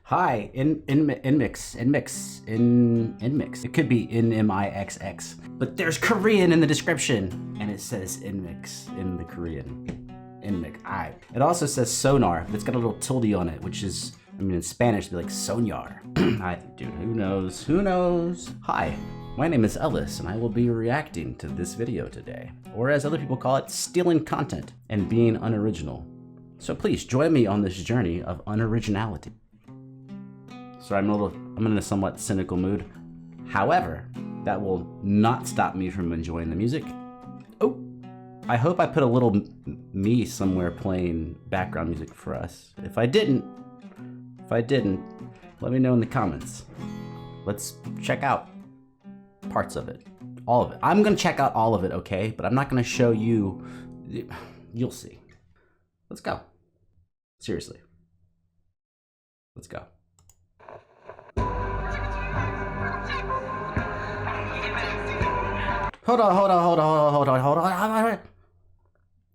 Hi, NMIXX. It could be NMIXX, but there's Korean in the description, and it says NMIXX in the Korean. NMIXX. Alright. It also says Sonar, but it's got a little tilde on it, which is, I mean, in Spanish, it'd be like Soñar. Dude, who knows? Who knows? Hi, my name is Ellis, and I will be reacting to this video today, or as other people call it, stealing content and being unoriginal. So please join me on this journey of unoriginality. Sorry, I'm in a somewhat cynical mood. However, that will not stop me from enjoying the music. Oh, I hope I put a little me somewhere playing background music for us. If I didn't, let me know in the comments. Let's check out parts of it, all of it. I'm gonna check out all of it, okay? But I'm not gonna show you, you'll see. Let's go. Seriously. Let's go. Hold on.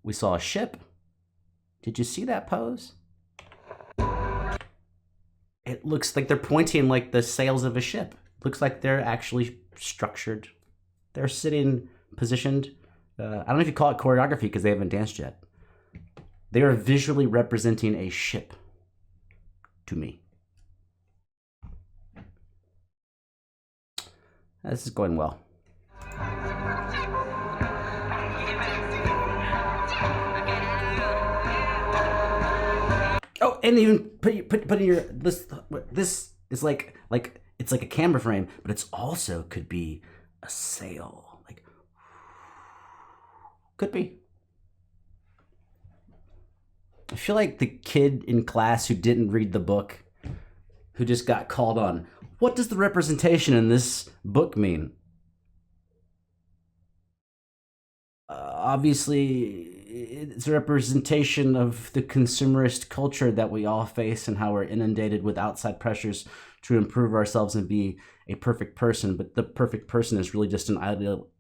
We saw a ship. Did you see that pose? It looks like they're pointing like the sails of a ship. Looks like they're actually structured. They're sitting positioned. I don't know if you call it choreography because they haven't danced yet. They are visually representing a ship to me. This is going well. Oh, and even putting your this is like it's like a camera frame, but it's also could be a sail. Like could be. I feel like the kid in class who didn't read the book, who just got called on, what does the representation in this book mean? Obviously, it's a representation of the consumerist culture that we all face and how we're inundated with outside pressures to improve ourselves and be a perfect person. But the perfect person is really just an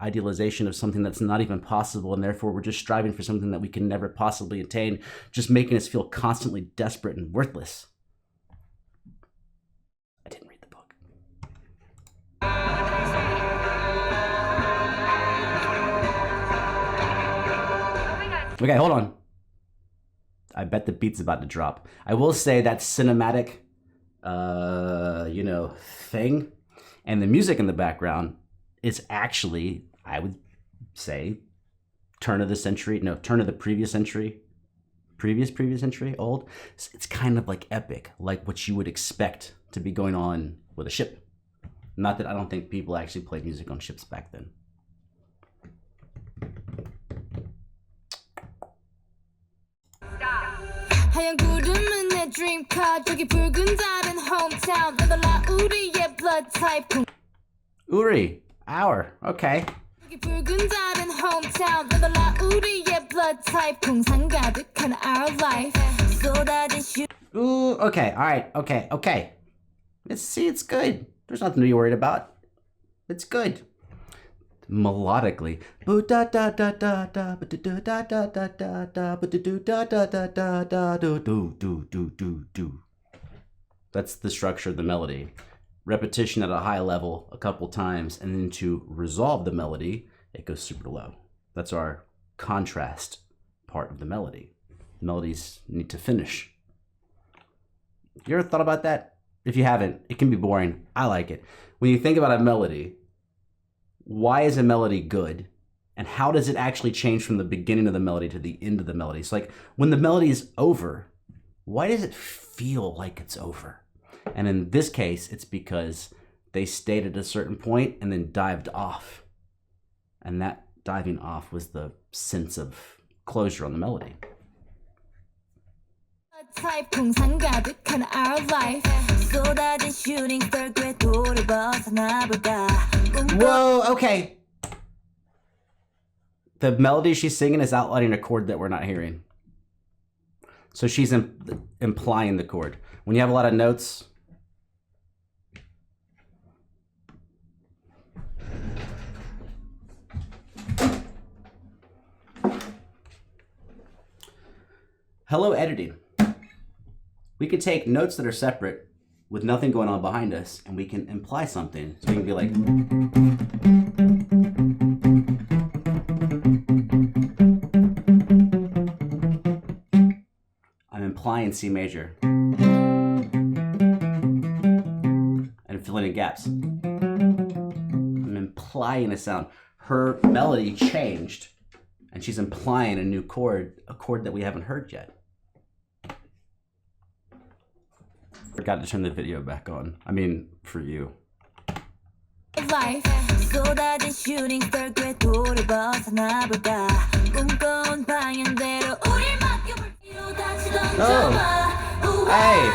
idealization of something that's not even possible. And therefore, we're just striving for something that we can never possibly attain, just making us feel constantly desperate and worthless. I didn't read the book. Okay, hold on. I bet the beat's about to drop. I will say that cinematic, thing, and the music in the background is actually, I would say, turn of the previous century, old. It's kind of like epic, like what you would expect to be going on with a ship. Not that I don't think people actually played music on ships back then. 하얀 구름은 내 dream car 저기 붉은 달은 hometown 너달라 우리의 blood type Uri, our, okay. 저기 붉은 달은 hometown 너달라 우리의 blood type 풍상 가득한 our life 쏟아진 슈 Ooh, okay, alright, okay. It's good. There's nothing to be worried about. It's good. Melodically. That's the structure of the melody. Repetition at a high level a couple times, and then to resolve the melody, it goes super low. That's our contrast part of the melody. Melodies need to finish. You ever thought about that? If you haven't, it can be boring. I like it. When you think about a melody, why is a melody good? And how does it actually change from the beginning of the melody to the end of the melody? So like when the melody is over, why does it feel like it's over? And in this case, it's because they stayed at a certain point and then dived off. And that diving off was the sense of closure on the melody. type 풍상 가득한 our life 쏟아진 shooting star 궤도를 벗어나 볼까 Whoa, okay. The melody she's singing is outlining a chord that we're not hearing. So she's implying the chord. When you have a lot of notes, hello editing. We could take notes that are separate with nothing going on behind us, and we can imply something. So we can be like, I'm implying C major. And filling in gaps. I'm implying a sound. Her melody changed, and she's implying a new chord, a chord that we haven't heard yet. Forgot to turn the video back on. I mean, for you. Life 쏟아진 shooting star 궤도를 벗어나볼까 꿈꿔온 방향대로 우릴 맡겨볼 뒤로 다시 던져봐 Hey!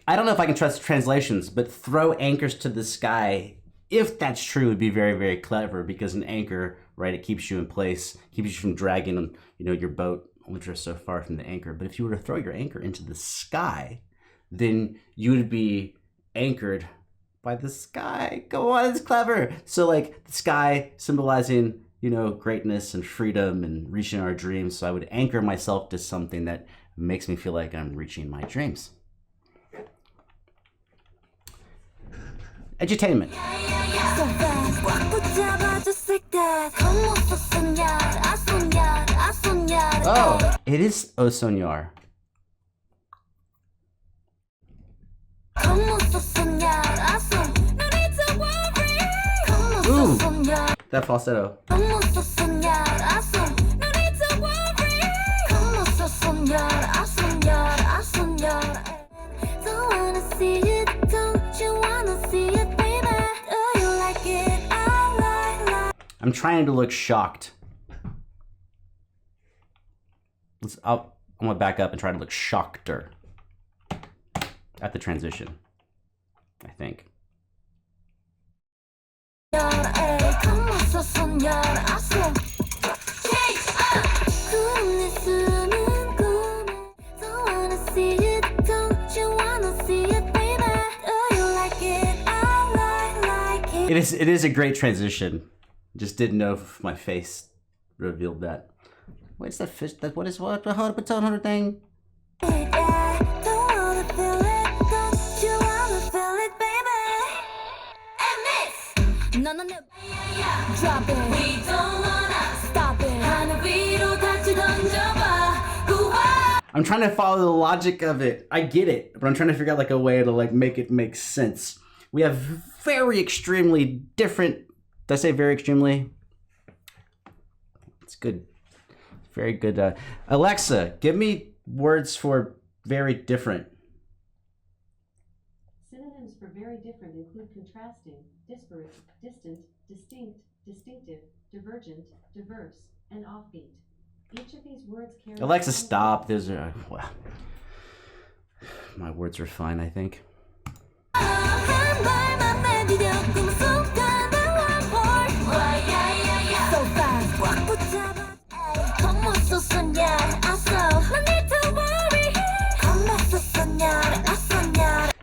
I don't know if I can trust translations, but throw anchors to the sky, if that's true, would be very, very clever, because an anchor, right, it keeps you in place, keeps you from dragging, your boat only drifts so far from the anchor. But if you were to throw your anchor into the sky, then you would be anchored by the sky. Go on, it's clever. So like the sky symbolizing, greatness and freedom and reaching our dreams. So I would anchor myself to something that makes me feel like I'm reaching my dreams. Edutainment. Oh, it is O Soñar. Ooh, that falsetto. I'm trying to look shocked. I'm gonna back up and try to look shockeder at the transition, I think. It is a great transition. Just didn't know if my face revealed that. What's that fish? What is what? The whole thing? Drop it. We don't wanna stop it. I'm trying to follow the logic of it. I get it, but I'm trying to figure out like a way to like make it make sense. We have very extremely different. Did I say very extremely? It's good. Very good. Alexa, give me words for very different. Synonyms for very different include contrasting, disparate, distant, distinct, distinctive, divergent, diverse, and offbeat. Each of these words carry... Alexa, stop. There's a... Well, my words are fine, I think.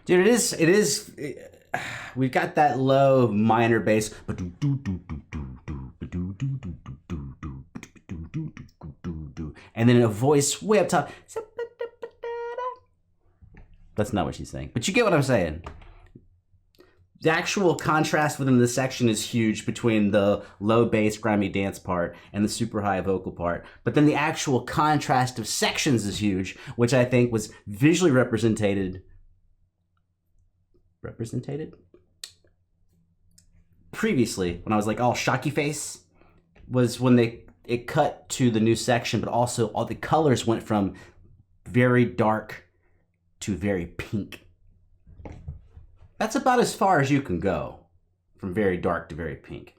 Dude, it is, we've got that low minor bass, and then a voice way up top. That's not what she's saying, but you get what I'm saying. The actual contrast within the section is huge between the low bass grimy dance part and the super high vocal part. But then the actual contrast of sections is huge, which I think was visually represented previously when I was like all shocky face, was when it cut to the new section, but also all the colors went from very dark to very pink. That's about as far as you can go, from very dark to very pink.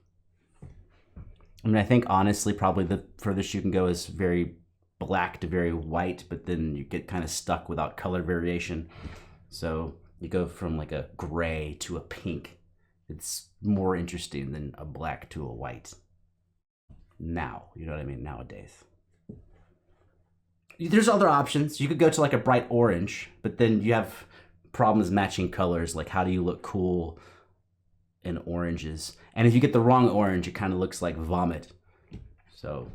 I mean, I think honestly, probably the furthest you can go is very black to very white, but then you get kind of stuck without color variation. So you go from like a gray to a pink. It's more interesting than a black to a white. Now, you know what I mean? Nowadays. There's other options. You could go to like a bright orange, but then you have problems matching colors. Like, how do you look cool in oranges? And if you get the wrong orange, it kind of looks like vomit. So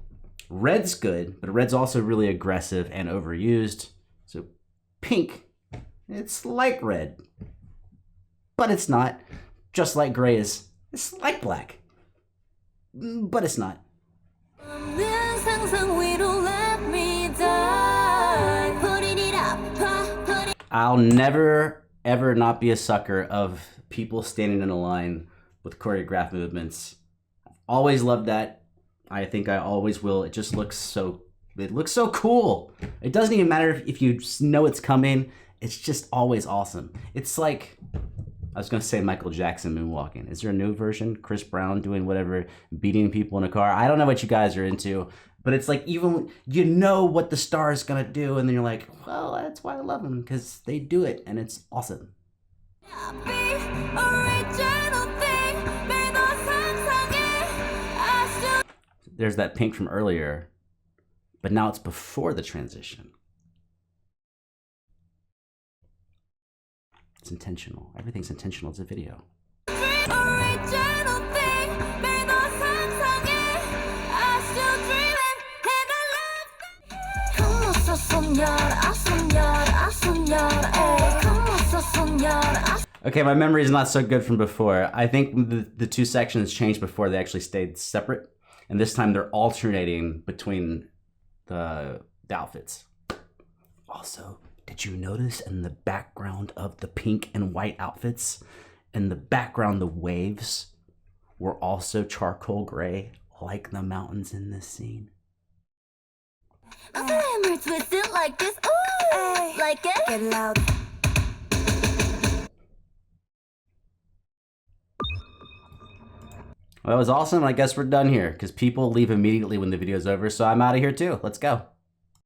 Red's good, but red's also really aggressive and overused. So pink, it's like red, but it's not. Just like gray is, it's like black, but it's not. I'll never, ever not be a sucker of people standing in a line with choreographed movements. I've always loved that. I think I always will. It just looks so, cool. It doesn't even matter if you know it's coming. It's just always awesome. It's like, I was gonna say Michael Jackson moonwalking. Is there a new version? Chris Brown doing whatever, beating people in a car? I don't know what you guys are into, but it's like, even you know what the star is gonna do, and then you're like, well, that's why I love them, because they do it, and it's awesome. There's that pink from earlier, but now it's before the transition. It's intentional. Everything's intentional. It's a video. Okay, my memory is not so good from before. I think the two sections changed before they actually stayed separate. And this time they're alternating between the outfits. Also, did you notice in the background of the pink and white outfits, in the background, the waves were also charcoal gray, like the mountains in this scene? Twist it like this. Ooh, like it. Get loud. Well, that was awesome. I guess we're done here because people leave immediately when the video's over. So I'm out of here too. Let's go.